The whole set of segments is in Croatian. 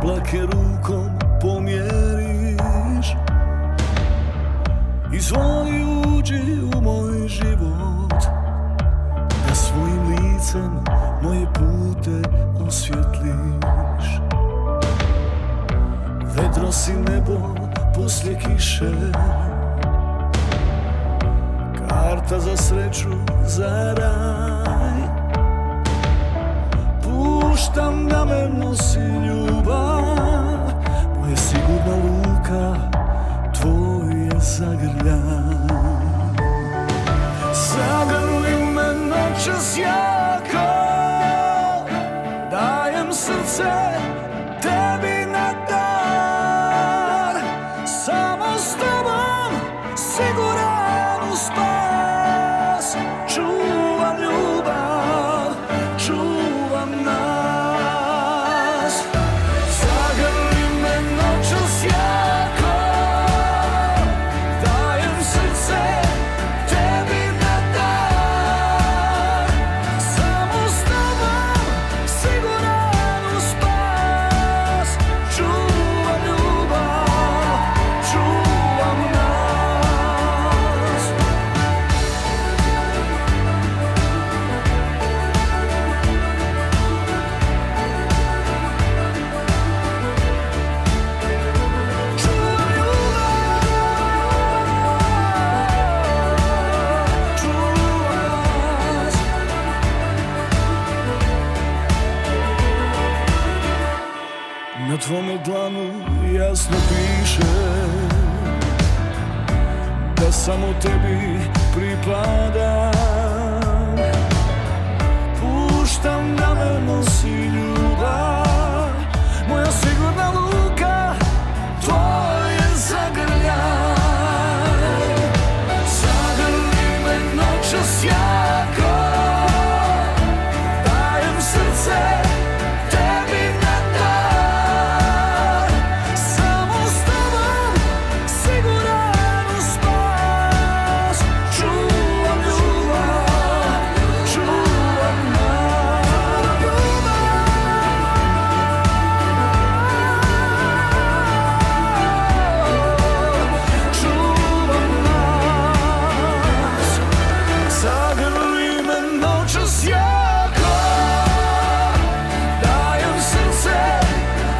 oblake rukom pomjeriš. Izvoli, uđi u moj život, da svojim licem moje pute osvjetliš. Vedro si nebo poslije kiše, karta za sreću, za raj. Puštam da me nosi ljubav, moja sigurna luka, tvoj je zagrljaj. Zagrli me noćas jako, dajem srce tebi na dar. Samo s tobom siguran u spas, čuvam ljubav, čuvam nas. Zagrli me noćas jako, dajem srce tebi na dar. Samo s tobom siguran u spas, čuvam ljubav, čuvam nas. Čuvam ljubav, čuvam nas. Na tvome dlanu jasno piše da samo tebi pripadam. Puštam da me nosi ljubav, moja sigurna luka, tvoj je zagrljaj. Zagrli me noćas jako, dajem srce tebi na dar. Samo s tobom siguran u spas, čuvam ljubav, čuvam nas. Čuvam nas. Zagrli me noćas jako, dajem srce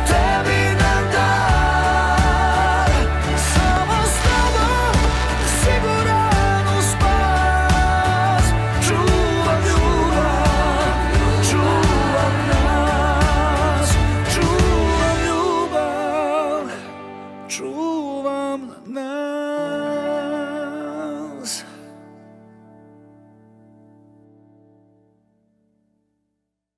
tebi na dar. Samo s tobom siguran u spas, čuvam ljubav, čuvam nas. Čuvam ljubav, čuvam nas.